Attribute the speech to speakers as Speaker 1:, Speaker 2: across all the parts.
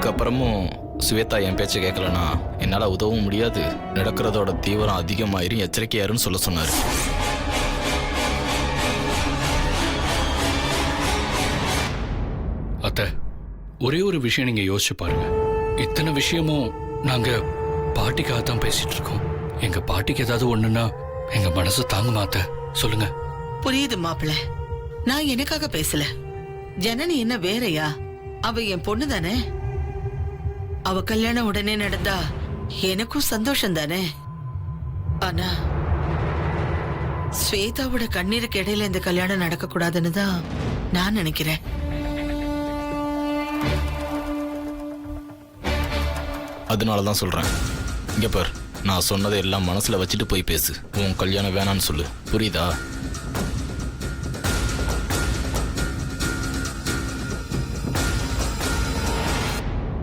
Speaker 1: இதுக்கப்புறமும் ஸ்வேதா என் பேச்சை கேட்கலனா என்னால் உதவும் முடியாது, நடக்கிறதோட தீவிரம் அதிகமாயிரும், எச்சரிக்கையாருன்னு சொல்ல சொன்னார்.
Speaker 2: அத்தை, ஒரே ஒரு விஷயம் நீங்க யோசிச்சு பாருங்க. இத்தனை விஷயமும் நாங்க பாட்டிக்காக தான் பேசிட்டு இருக்கோம். எங்க பாட்டிக்கு ஏதாவது ஒண்ணுன்னா எங்க மனசு தாங்குமா அத்தை? சொல்லுங்க.
Speaker 3: புரியுது மாப்பிள்ள, நான் எனக்காக பேசல. ஜனனி என்ன வேறயா? அவ என் பொண்ணு தானே. அவ கல்யாணம் உடனே நடந்தா எனக்கும் சந்தோஷம் தானே. ஆனா ஸ்வேதாவோட கண்ணீருக்கு இடையில இந்த கல்யாணம் நடக்க கூடாதுன்னு தான் நான் நினைக்கிறேன்.
Speaker 1: அதனாலதான் சொல்றேன். இங்க பார், நான் சொன்னதை எல்லாம் மனசுல வச்சுட்டு போய் பேசு. உன் கல்யாணம் வேணான்னு சொல்லு, புரியுதா?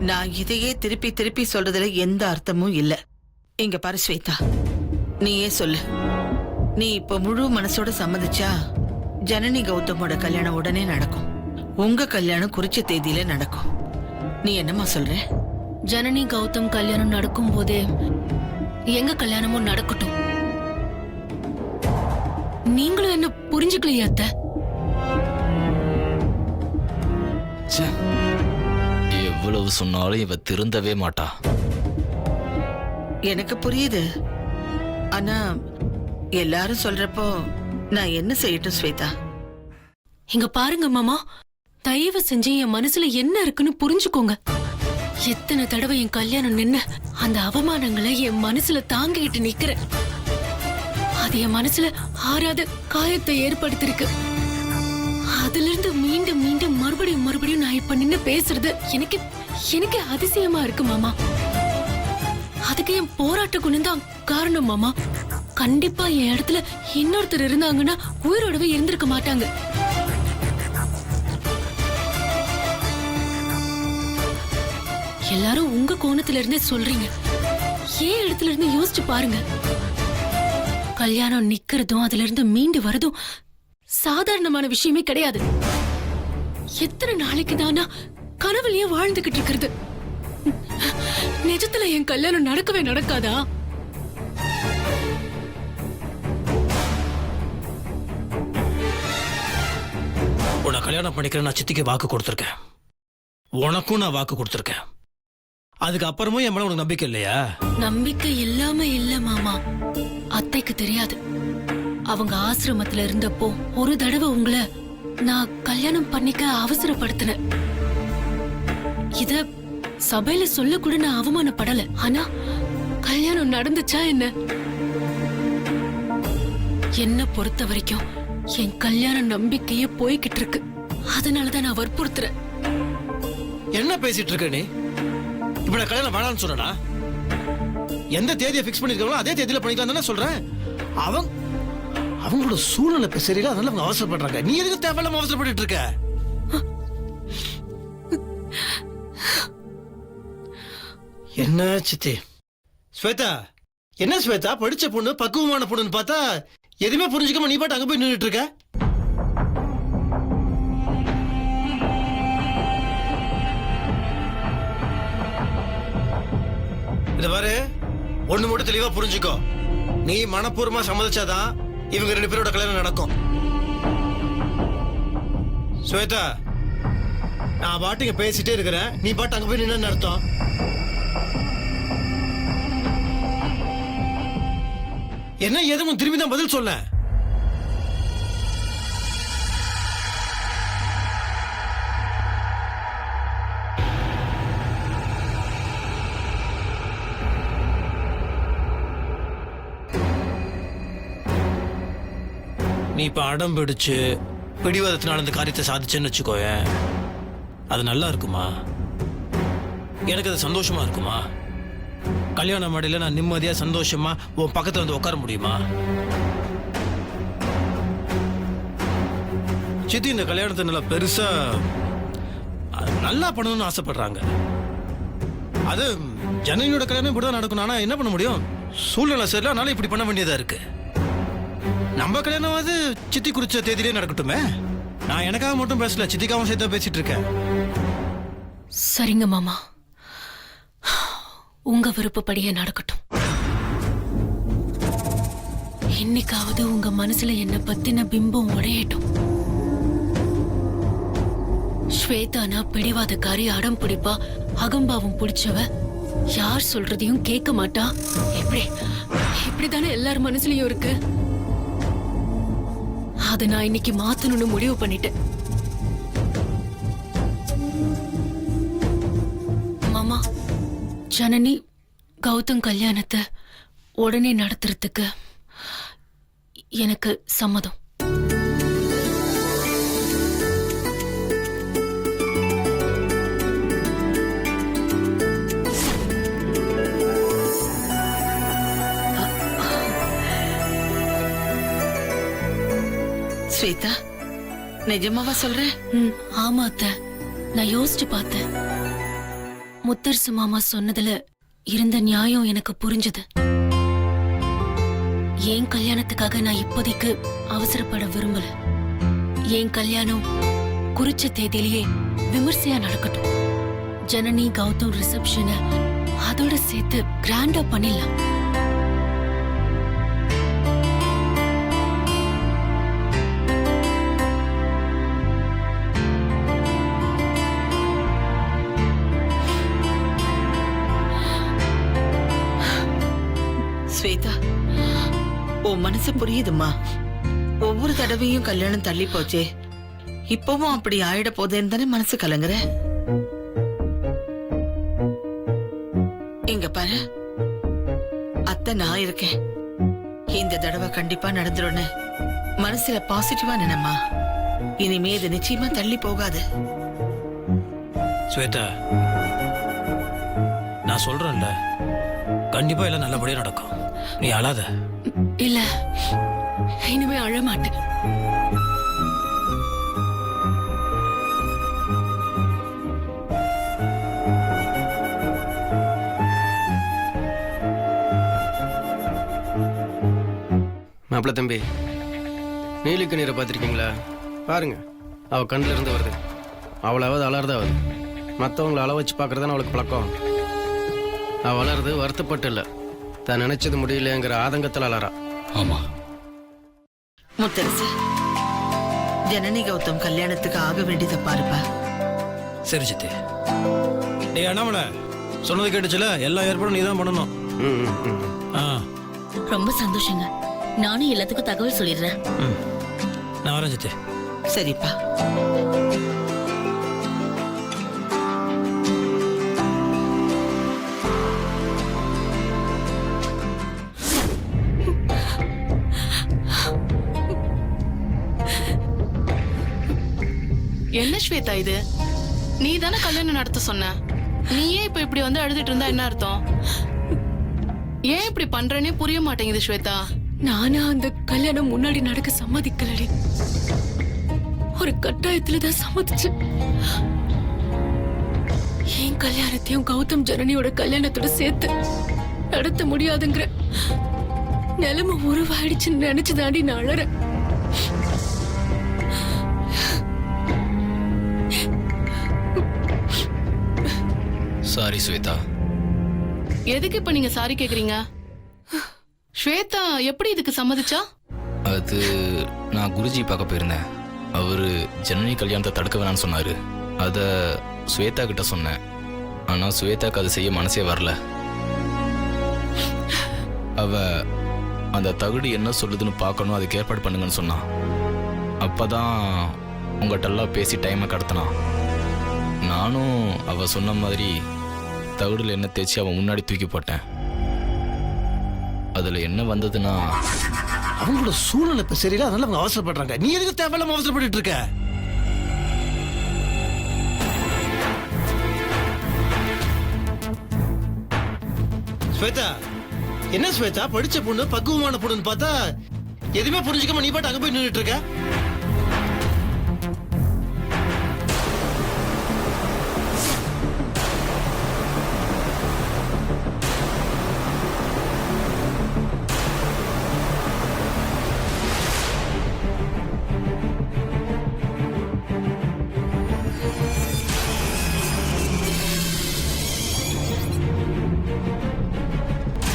Speaker 3: நான் இதையே திருப்பி திருப்பி சொல்றதுல எந்த அர்த்தமும் இல்ல. இங்க பாரு ஸ்வேதா, நீயே சொல்லு. நீ இப்ப முழு மனசோட சம்மதிச்சா ஜனனி கௌதமோட கல்யாணம் உடனே நடக்கும். உங்க கல்யாணம் குறிச்ச தேதியில நடக்கும். நீ என்னமா சொல்ற?
Speaker 4: ஜனனி கௌதம் கல்யாணம் நடக்கும் போதே எங்க கல்யாணமும் நடக்கட்டும். நீங்களும் என்ன புரிஞ்சுக்கலையா அத்தை?
Speaker 1: எவ்வளவு சொன்னாலும் இவ திருந்தவே மாட்டா.
Speaker 3: எனக்கு புரியுது. ஆனா எல்லாரும் சொல்றப்போ நான் என்ன செய்யட்டும் ஸ்வேதா?
Speaker 4: இங்க பாருங்க மாமா, தயவு செஞ்சு என் மனசுல என்ன இருக்குன்னு புரிஞ்சுக்கோங்க. எத்தனை தடவை என் கல்யாணம் நின்னு அந்த அவமானங்களை என் மனசுல தாங்கிட்டு நிக்கிறேன். அது என் மனசுல ஆறாத காயத்தை ஏற்படுத்திருக்கு. அதுல இருந்து மீண்டும் மீண்டும் மறுபடியும் நான் இப்ப நின்னு பேசுறது எனக்கு அதிசயமா இருக்கு மாமா. அதுக்கு என் போராட்ட குணம் தான் காரணம் மாமா. கண்டிப்பா என் இடத்துல இன்னொருத்தர் இருந்தாங்கன்னா உயிரோடவே இருந்திருக்க மாட்டாங்க. எல்லாரும் உங்க கோணத்துல இருந்தே சொல்றீங்க. ஏன் இடத்துல இருந்து யோசிச்சு பாருங்க. கல்யாணம் நிக்கிறதும் அதுல இருந்து மீண்டு வரதும் சாதாரணமான விஷயமே கிடையாது. எத்தனை நாளைக்கு தானா கனவுலயே வாழ்ந்துகிட்டு இருக்கிறது. நிஜத்துல என் கல்யாணம் நடக்கவே நடக்காதா?
Speaker 5: உன்னை கல்யாணம் பண்ணிக்கிறேன் நான் சித்திக்கு வாக்கு கொடுத்துருக்கேன். உனக்கும் நான் வாக்கு கொடுத்துருக்கேன். அதுக்கு அப்புறமும் என் மேல உனக்கு நம்பிக்கை இல்லையா?
Speaker 4: நம்பிக்கை இல்லாம இல்ல மாமா. அத்தைக்கு தெரியாது. அவங்க ஆசிரமத்துல இருந்தப்போ ஒரு தடவை உங்களை நான் கல்யாணம் பண்ணிக்க அவசரப்படுத்தினேன். இத சபையில சொல்ல கூட நான் அவமானப்படல. ஆனா கல்யாணம் நடந்துச்சா என்ன? என்ன பொறுத்த வரைக்கும் என் கல்யாண நம்பிக்கையே போய்கிட்டு இருக்கு. அதனாலதான் நான் வற்புறுத்துறேன்.
Speaker 5: என்ன பேசிட்டு இருக்க நீ? இப்ப நான் கல்யாணம் வேணாம்னு சொன்னா எந்த தேதியை பிக்ஸ் பண்ணிருக்காங்களோ அதே தேதியில பண்ணிக்கலாம் தானே சொல்றேன். அவங்களோட சூழ்நிலை சரியில்லை, அதனால அவங்க அவசரப்படுறாங்க. நீ எதுக்கு தேவையில்லாம அவசரப்பட்டு இருக்க? என்ன சித்தி? ஸ்வேதா, என்ன ஸ்வேதா, படிச்ச பொண்ணு பக்குவமான பொண்ணுன்னு பார்த்தா எதுவுமே புரிஞ்சுக்காம நீ பாட்டு அங்க போய் நின்றுட்டு இருக்க. இத பாரு, ஒண்ணு மட்டும் தெளிவா புரிஞ்சுக்கோ. நீ மனப்பூர்வமா சம்மதிச்சாதான் இவங்க ரெண்டு பேரோட கல்யாணம் நடக்கும். ஸ்வேதா, நான் பாட்டுங்க பேசிட்டே இருக்கிறேன், நீ பாட்டு அங்க போய் நின்னு அர்த்தம். என்ன எதுவும் திரும்பி தான் பதில் சொல்ல. நீ இப்ப அடம் பிடிச்சு பிடிவாதத்தினால அந்த காரியத்தை சாதிச்சேன்னு வச்சுக்கோயேன், அது நல்லா இருக்குமா? எனக்கு அது சந்தோஷமா இருக்குமா? கல்யாண மாடியில நான் நிம்மதியா சந்தோஷமா உன் பக்கத்துல வந்து உட்கார முடியுமா? சித்தி இந்த கல்யாணத்தை நல்லா பெருசா நல்லா பண்ணணும்னு ஆசைப்படுறாங்க. அது ஜனனியோட கல்யாணம் இப்படிதான் நடக்கணும். ஆனா என்ன பண்ண முடியும், சூழ்நிலை சரியில்லை, அதனால இப்படி பண்ண வேண்டியதா இருக்கு. நம்ம கல்யாணம் சித்தி குறிச்ச தேதியிலே நடக்கட்டுமே. நான் எனக்காக மட்டும் பேசல, சித்திக்காவும் சேர்த்தா பேசிட்டு இருக்கேன்.
Speaker 4: சரிங்க மாமா, உங்க விருப்பப்படியே நடக்கட்டும். இன்னைக்காவது உங்க மனசுல என்ன பத்தின பிம்பம் உடையட்டும். ஸ்வேதானா பிடிவாதக்காரி, அடம் பிடிப்பா, அகம்பாவம் பிடிச்சவ, யார் சொல்றதையும் கேட்க மாட்டா. இப்படிதானே எல்லார் மனசுலயும் இருக்கு. அத நான் இன்னைக்கு மாத்தணும்னு முடிவு பண்ணிட்டேன். மாமா, ஜனனி கௌதம் கல்யாணத்தை உடனே நடத்துறதுக்கு எனக்கு சம்மதம்.
Speaker 3: ஸ்வேதா, நிஜமாவா சொல்ற?
Speaker 4: ஆமா அத்தை, நான் யோசிச்சு பார்த்தேன். முத்தரசு மாமா சொன்னதுல இருந்த நியாயம் எனக்கு புரிஞ்சது. என் கல்யாணத்துக்காக நான் இப்போதைக்கு அவசரப்பட விரும்பல. என் கல்யாணம் குறிச்ச தேதியிலேயே விமர்சையா நடக்கட்டும். ஜனனி கௌதம் ரிசப்ஷனை அதோட சேர்த்து கிராண்டா பண்ணிடலாம்.
Speaker 3: ஸ்வேதா, உன் மனசு புரியுதுமா. ஒவ்வொரு தடவையும் கல்யாணம் தள்ளி போச்சே, இப்பவும் அப்படி ஆயிட போதேன்னு தானே மனசு கலங்குற. இங்க பாரு, அத்தை நான் இருக்கேன். இந்த தடவை கண்டிப்பா நடந்துரும்னு மனசுல பாசிட்டிவா நினைமா. இனிமே இது நிச்சயமா தள்ளி போகாது.
Speaker 5: ஸ்வேதா, நான் சொல்றேன்ல, கண்டிப்பா எல்லாம் நல்லபடியா நடக்கும். நீ அழாத.
Speaker 4: இல்ல, இனிமே அழமாட்டேன்.
Speaker 6: மாப்பிள்ள தம்பி, நீலிக்கு நீரை பார்த்துருக்கீங்களா? பாருங்க, அவ கண்ணில் இருந்து வருது. அவளாவது அலறதா வருது. மற்றவங்களை அள வச்சு பார்க்கறதான அவளுக்கு பழக்கம். அவ வளருது வருத்தப்பட்டு இல்லை, தான் நினைச்சது முடியலங்கிற ஆதங்கத்தில் அலறா.
Speaker 2: ஆமா,
Speaker 3: முத்தரசு, ஜனனி கௌதம் கல்யாணத்துக்கு ஆக வேண்டியதை பாருப்பா.
Speaker 5: சரி சித்தி. நீ அண்ணாமலை சொன்னது கேட்டுச்சுல, எல்லா ஏற்பாடும் நீ தான் பண்ணணும்.
Speaker 6: ம் ம், ம்.
Speaker 5: ஆ,
Speaker 7: ரொம்ப சந்தோஷங்க. நானும் எல்லாத்துக்கும் தகவல் சொல்லிடுறேன்.
Speaker 5: நான் வரேன் சித்தி.
Speaker 3: சரிப்பா.
Speaker 8: என்ன ஸ்வேதா இது? நீ தானே கல்யாணம் நடத்த சொன்ன. நீயே இப்ப இப்படி வந்து அழுதுட்டு இருந்தா என்ன அர்த்தம்? ஏன் இப்படி பண்றேனே புரிய மாட்டேங்குது ஸ்வேதா.
Speaker 4: நானா அந்த கல்யாணம் முன்னாடி நடக்க சம்மதிக்கலடி. ஒரு கட்டாயத்துலதான் சம்மதிச்சு. என் கல்யாணத்தையும் கௌதம் ஜனனியோட கல்யாணத்தோட சேர்த்து நடத்த முடியாதுங்கிற நிலைமை உருவாயிடுச்சுன்னு நினைச்சுதாண்டி நான் அழறேன்.
Speaker 1: சாரி ஸ்வேதா.
Speaker 8: எதுக்கு இப்ப நீங்க சாரி கேக்குறீங்க? ஸ்வேதா எப்படி இதுக்கு சம்மதிச்சா?
Speaker 1: அது நான் குருஜி பார்க்க போயிருந்தேன். அவரு ஜனனி கல்யாணத்தை தடுக்க வேணாம்னு சொன்னாரு. அதை ஸ்வேதா கிட்ட சொன்னேன். ஆனா ஸ்வேதாக்கு அது செய்ய மனசே வரல. அவ அந்த தகுடு என்ன சொல்லுதுன்னு பார்க்கணும், அதுக்கு ஏற்பாடு பண்ணுங்கன்னு சொன்னான். அப்பதான் உங்கள்கிட்டலாம் பேசி டைமை கடத்தினான். நானும் அவ சொன்ன மாதிரி தகுடுல என்ன தேய்ச்சி அவன் முன்னாடி தூக்கி போட்டேன். அதுல என்ன வந்ததுன்னா,
Speaker 5: அவங்களோட சூழ்நிலை இப்ப சரியில்லை, அதனால அவங்க அவசரப்படுறாங்க. நீ எதுக்கு தேவையில்லாம அவசரப்பட்டு இருக்க? ஸ்வேதா, என்ன ஸ்வேதா, படிச்ச பொண்ணு, பக்குவமான பொண்ணுன்னு பார்த்தா எதுவுமே புரிஞ்சுக்காம நீ பாட்டு அங்க போய் நின்றுட்டு இருக்க.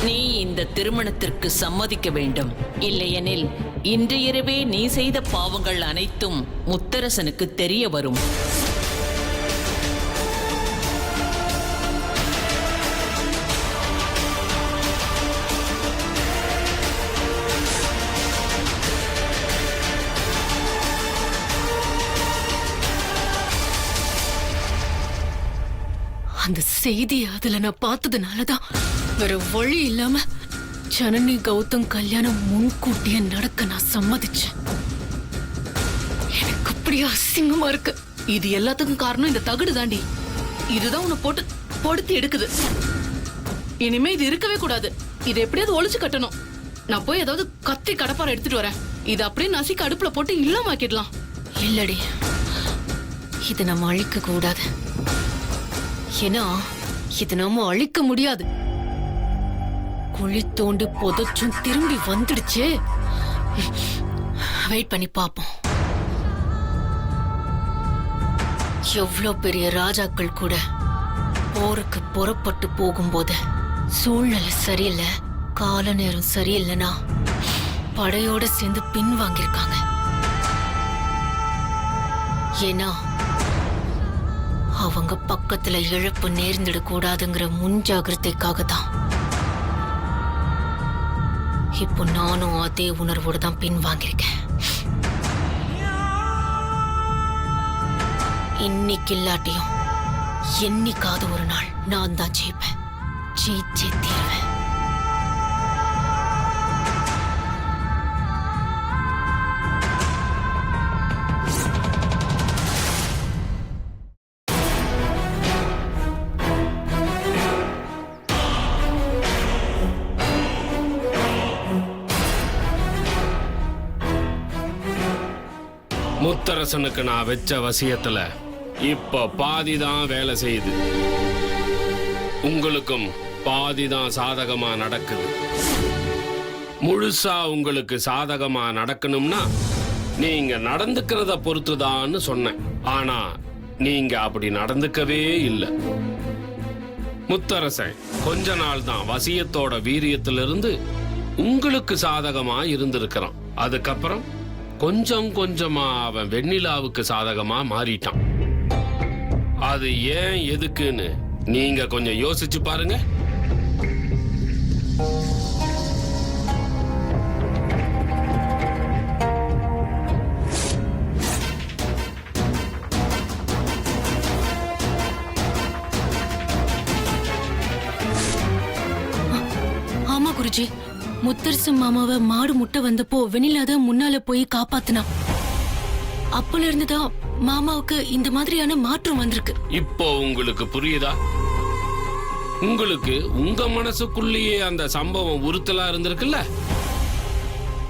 Speaker 9: நீ இந்த திருமணத்திற்கு சம்மதிக்க வேண்டும். இல்லையெனில் இன்று இரவே நீ செய்த பாவங்கள் அனைத்தும் முத்தரசனுக்கு தெரிய வரும்.
Speaker 4: அந்த செய்தியை அதுல நான் பார்த்ததுனாலதான் வேற வழி இல்லாம ஜனனி கௌதம் கல்யாணம் முன்கூட்டியே நடக்க நான் சம்மதிச்சேன். எனக்கு அப்படியே அசிங்கமா இருக்கு.
Speaker 8: இது எல்லாத்துக்கும் காரணம் இந்த தகடு தாண்டி. இதுதான் உன்னை போட்டு பொடுத்தி எடுக்குது. இனிமே இது இருக்கவே கூடாது. இதை எப்படியாவது ஒளிச்சு கட்டணும். நான் போய் ஏதாவது கத்தி கடப்பாரை எடுத்துட்டு வரேன். இது அப்படியே நசிக்க அடுப்புல போட்டு இல்லாம ஆக்கிடலாம்.
Speaker 4: இல்லடி, இதை நம்ம அழிக்க கூடாது. ஏன்னா இது நம்ம அழிக்க முடியாது. குழி தோண்டி புதைச்சும் திரும்பி வந்துடுச்சு. வெயிட் பண்ணி பாப்போம். எவ்வளோ பெரிய ராஜாக்கள் கூட போருக்கு புறப்பட்டு போகும்போது சூழ்நிலை சரியில்லை, கால நேரம் சரியில்லைன்னா படையோட சேர்ந்து பின் வாங்கியிருக்காங்க. ஏன்னா அவங்க பக்கத்துல இழப்பு நேர்ந்திடக் கூடாதுங்கிற முன்ஜாகிரதைக்காக தான். இப்போ நானும் அதே உணர்வோடு தான் பின் வாங்கியிருக்கேன். இன்னைக்கு இல்லாட்டியும் என்னைக்காவது ஒரு நாள் நான் தான் ஜெயிப்பேன். ஜெயிச்சே தீருவேன்.
Speaker 10: முத்தரசனுக்கு நான் வச்ச வசியத்துல இப்ப பாதிதான் வேலை செய்யுது. உங்களுக்கும் பாதிதான் சாதகமா நடக்குது. முழுசா உங்களுக்கு சாதகமா நடக்கணும்னா நீங்க நடந்துக்கிறத பொறுத்துதான்னு சொன்னேன். ஆனா நீங்க அப்படி நடந்துக்கவே இல்லை. முத்தரசன் கொஞ்ச நாள் தான் வசியத்தோட வீரியத்திலிருந்து உங்களுக்கு சாதகமா இருந்திருக்கிறான். அதுக்கப்புறம் கொஞ்சம் கொஞ்சமா அவன் வெண்ணிலாவுக்கு சாதகமா மாறிட்டான். அது ஏன் எதுக்குன்னு நீங்க கொஞ்சம் யோசிச்சு பாருங்க.
Speaker 4: ஆமா குருஜி, முத்தரசு மாமாவை மாடு முட்டை வந்தப்போ வெண்ணிலாதான் முன்னால போய் காப்பாத்தினா. அப்பல இருந்துதான் மாமாவுக்கு இந்த மாதிரியான மாற்றம் வந்திருக்கு.
Speaker 10: இப்போ உங்களுக்கு புரியுதா? உங்களுக்கு உங்க மனசுக்குள்ளேயே அந்த சம்பவம் உறுத்தலா இருந்திருக்குல்ல.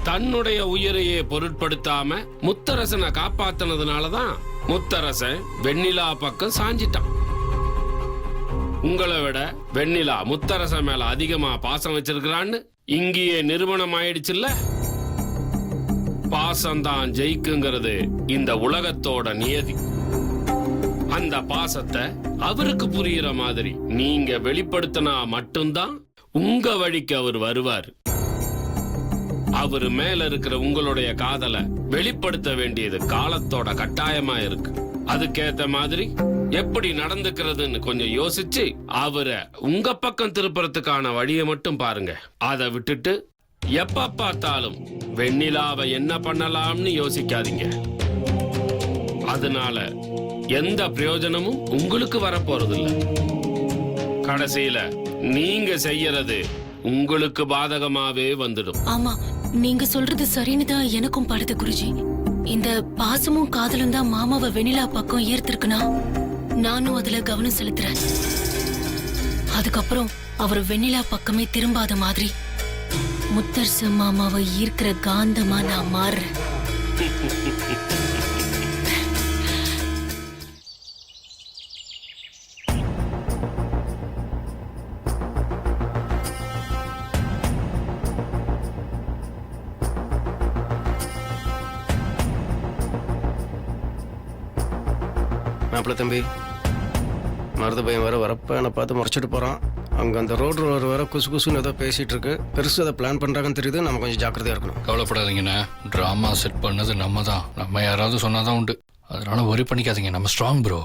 Speaker 10: தன்னுடைய உயிரையே பொருட்படுத்தாம முத்தரசனை காப்பாத்தினதுனாலதான் முத்தரசன் வெண்ணிலா பக்கம் சாஞ்சிட்டான். உங்களை விட வெண்ணிலா முத்தரசன் மேல அதிகமா பாசம் வச்சிருக்கிறான்னு இங்கேயே நிரூபணம் ஆயிடுச்சுல்ல. பாசம்தான் ஜெயிக்குங்கிறது இந்த உலகத்தோட நியதி. அந்த பாசத்தை அவருக்கு புரியுற மாதிரி நீங்க வெளிப்படுத்தினா மட்டும்தான் உங்க வழிக்கு அவர் வருவார். அவரு மேல இருக்கிற உங்களுடைய காதலை வெளிப்படுத்த வேண்டியது காலத்தோட கட்டாயமா இருக்கு. அதுக்கேத்த மாதிரி எப்படி நடந்துக்கிறதுன்னு கொஞ்சம் யோசிச்சு அவரை உங்க பக்கம் திருப்புறதுக்கான வழியை மட்டும் பாருங்க. அதை விட்டுட்டு எப்ப பார்த்தாலும் வெண்ணிலாவை என்ன பண்ணலாம்னு யோசிக்காதீங்க. அதனால எந்த பிரயோஜனமும் உங்களுக்கு வரப்போறது இல்ல. கடைசியில நீங்க செய்யறது உங்களுக்கு பாதகமாவே வந்துடும்.
Speaker 4: ஆமா, நீங்க சொல்றது சரின்னு தான் எனக்கும் படுது குருஜி. இந்த பாசமும் காதலும் தான் மாமாவை வெண்ணிலா பக்கம் ஈர்த்திருக்குனா நானும் அதுல கவனம் செலுத்துறேன். அதுக்கப்புறம் அவர் வெண்ணிலா பக்கமே திரும்பாத மாதிரி முத்தரசு மாமாவை ஈர்க்கிற காந்தமா நான் மாறுறேன்.
Speaker 6: மாப்பிள்ள தம்பி, மருத பையன் வேற வரப்ப என்னை பார்த்து முறைச்சிட்டு போகிறான். அங்கே அந்த ரோடு ரோலர் வேற குசு குசுன்னு ஏதோ பேசிகிட்டு இருக்கு. பெருசு அதை பிளான் பண்ணுறாங்கன்னு தெரியுது. நம்ம கொஞ்சம் ஜாக்கிரதையாக இருக்கணும்.
Speaker 2: கவலைப்படாதீங்கண்ணே, ட்ராமா செட் பண்ணது நம்ம தான். நம்ம யாராவது சொன்னாதான் உண்டு. அதனால ஒரி பண்ணிக்காதீங்க. நம்ம ஸ்ட்ராங் ப்ரோ.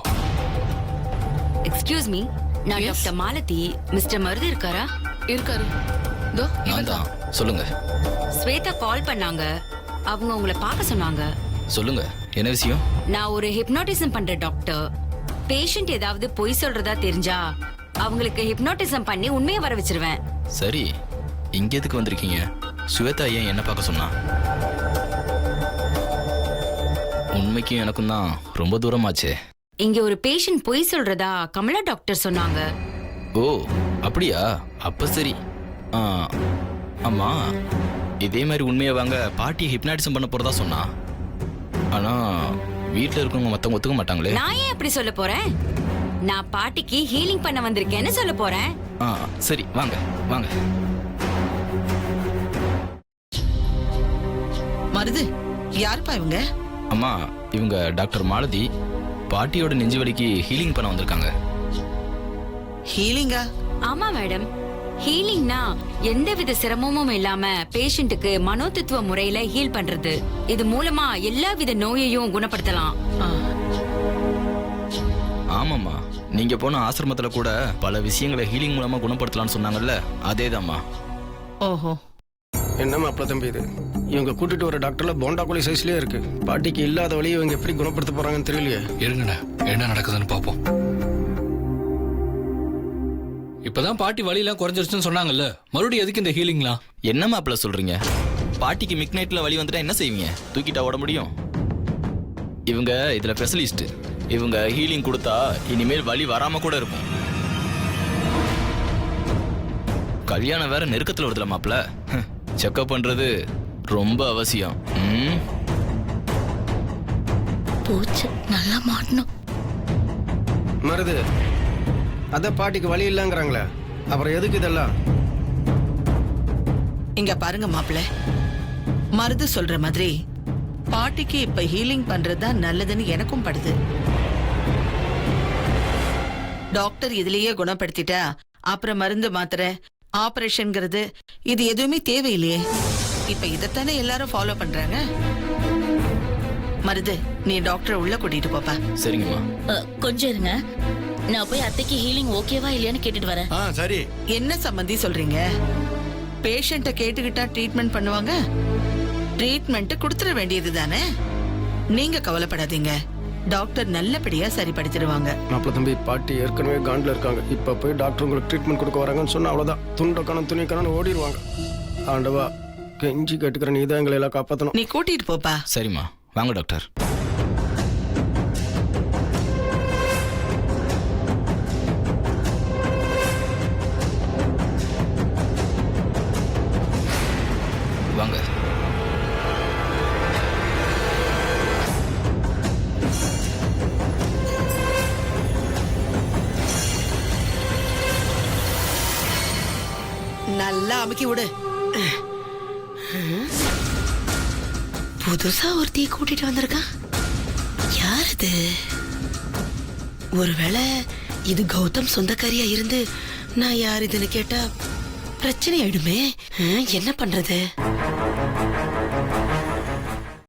Speaker 11: எக்ஸ்கியூஸ் மீ, நான் டாக்டர் மாலதி. மிஸ்டர் மருது இருக்காரா?
Speaker 8: இருக்காரு. தோ
Speaker 1: நான் தான். சொல்லுங்க
Speaker 11: ஸ்வேதா கால் பண்ணாங்க. அவங்க உங்களை பார்க்க சொன்னாங்க.
Speaker 1: சொல்லுங்க, என்ன விஷயம்?
Speaker 11: நான் ஒரு ஹிப்னாட்டிசம் பண்ற டாக்டர். பேஷண்ட் ஏதாவது பொய் சொல்றதா தெரிஞ்சா அவங்களுக்கு ஹிப்னாட்டிசம் பண்ணி உண்மையை வர வச்சிருவேன்.
Speaker 1: சரி, இங்க எதுக்கு வந்திருக்கீங்க? ஸ்வேதா ஏன் என்ன பார்க்க சொன்னா? உண்மைக்கும் எனக்கும் தான் ரொம்ப தூரமாச்சே.
Speaker 11: இங்க ஒரு பேஷண்ட் பொய் சொல்றதா கமலா டாக்டர் சொன்னாங்க.
Speaker 1: ஓ அப்படியா? அப்ப சரி. ஆ, ஆமா, இதே மாதிரி உண்மையை வாங்க பாட்டியை ஹிப்னாட்டிசம் பண்ண போறதா சொன்னா. ஆனா வீட்டில் இருக்கவங்க மற்றவங்க ஒத்துக்க மாட்டாங்களே.
Speaker 11: நான் ஏன் அப்படி சொல்ல போறேன்? நான் பாட்டிக்கு ஹீலிங் பண்ண வந்திருக்கேன்னு சொல்ல போறேன்.
Speaker 1: ஆ சரி, வாங்க வாங்க.
Speaker 3: மருது, யாருப்பா இவங்க?
Speaker 1: அம்மா, இவங்க டாக்டர் மாலதி. பாட்டியோட நெஞ்சு வலிக்கு ஹீலிங் பண்ண வந்திருக்காங்க.
Speaker 3: ஹீலிங்கா?
Speaker 11: ஆமா மேடம், ஹீலிங்னா எந்தவித சிரமமும் இல்லாம பேஷண்ட்டுக்கு மனோதத்துவ முறையில ஹீல் பண்றது. இது மூலமா எல்லா வித நோயையும் குணப்படுத்தலாம்.
Speaker 1: ஆமாம்மா, நீங்க போன ஆசிரமத்துல கூட பல விஷயங்களை ஹீலிங் மூலமா குணப்படுத்தலாம்னு சொன்னாங்கல்ல, அதேதாம்மா.
Speaker 3: ஓஹோ.
Speaker 6: என்னம்மா அப்பா தம்பி இது? இவங்க கூட்டிட்டு வர டாக்டர்ல போண்டா கோழி சைஸ்லயே இருக்கு. பாட்டிக்கு இல்லாத வழியை இவங்க எப்படி குணப்படுத்த போறாங்கன்னு தெரியலையே.
Speaker 2: இருங்கண்ணே, என்ன நடக்குதுன்னு பார்ப்போம். இப்பதான் பாட்டி வலியெல்லாம் குறைஞ்சிருச்சுன்னு சொன்னாங்கல்ல, மறுபடியும் எதுக்கு இந்த ஹீலிங்லாம்?
Speaker 1: என்ன மாப்பிள்ள சொல்றீங்க? பாட்டிக்கு மிட் நைட்ல வலி வந்துட்டா என்ன செய்வீங்க? தூக்கிட்டா ஓட முடியும்? இவங்க இதுல ஸ்பெஷலிஸ்ட். இவங்க ஹீலிங் கொடுத்தா இனிமேல் வலி வராம கூட இருக்கும். கல்யாணம் வேற நெருக்கத்துல வருதுல மாப்பிள்ள, செக்அப் பண்றது ரொம்ப அவசியம்.
Speaker 7: போச்சு, நல்லா மாட்டணும்.
Speaker 6: மருது, அதான் பாட்டிக்கு வழி இல்லைங்கிறாங்களே, அப்புறம் எதுக்கு இதெல்லாம்?
Speaker 3: இங்க பாருங்க மாப்பிள்ள, மருது சொல்ற மாதிரி பாட்டிக்கு இப்ப ஹீலிங் பண்றதுதான் நல்லதுன்னு எனக்கும் படுது. டாக்டர் இதுலயே குணப்படுத்திட்டா அப்புறம் மருந்து மாத்திரை ஆபரேஷன்ங்கிறது இது எதுவுமே தேவையில்லையே. இப்ப இதத்தானே எல்லாரும் ஃபாலோ பண்றாங்க. மருது, நீ டாக்டர் உள்ள கூட்டிட்டு போப்பா.
Speaker 1: சரிங்கம்மா.
Speaker 7: கொஞ்சம் இருங்க, நான் போய் அத்தைக்கு ஹீலிங் ஓகேவா இல்லையான்னு கேட்டுட்டு வரேன்.
Speaker 5: சரி.
Speaker 3: என்ன சம்பந்தி சொல்றீங்க? பேஷண்ட கேட்டுக்கிட்டா ட்ரீட்மெண்ட் பண்ணுவாங்க? ட்ரீட்மெண்ட் கொடுத்துட வேண்டியது தானே. நீங்க கவலைப்படாதீங்க, டாக்டர் நல்லபடியா சரிப்படுத்திடுவாங்க.
Speaker 6: மாப்பிள்ள தம்பி, பாட்டி ஏற்கனவே காண்டில் இருக்காங்க. இப்போ போய் டாக்டர் உங்களுக்கு ட்ரீட்மெண்ட் கொடுக்க வராங்கன்னு சொன்னா அவ்வளோதான். துண்டக்கணும் துணிக்கணும்னு ஓடிடுவாங்க. ஆண்டவா, கெஞ்சி கேட்டுக்கிற நீ தான் எங்களை எல்லாம் காப்பாற்றணும்.
Speaker 3: நீ கூட்டிட்டு போப்பா.
Speaker 1: சரிம்மா, வாங்க டாக்டர். வாங்க.
Speaker 3: நல்லா அமுக்கி விடு. புதுசா ஒருத்திய கூட்டிட்டு வந்திருக்கான். யார் இது? ஒருவேளை இது கௌதம் சொந்தக்காரியா இருந்து நான் யார் இதுன்னு கேட்டா பிரச்சனை ஆயிடுமே. என்ன பண்றது?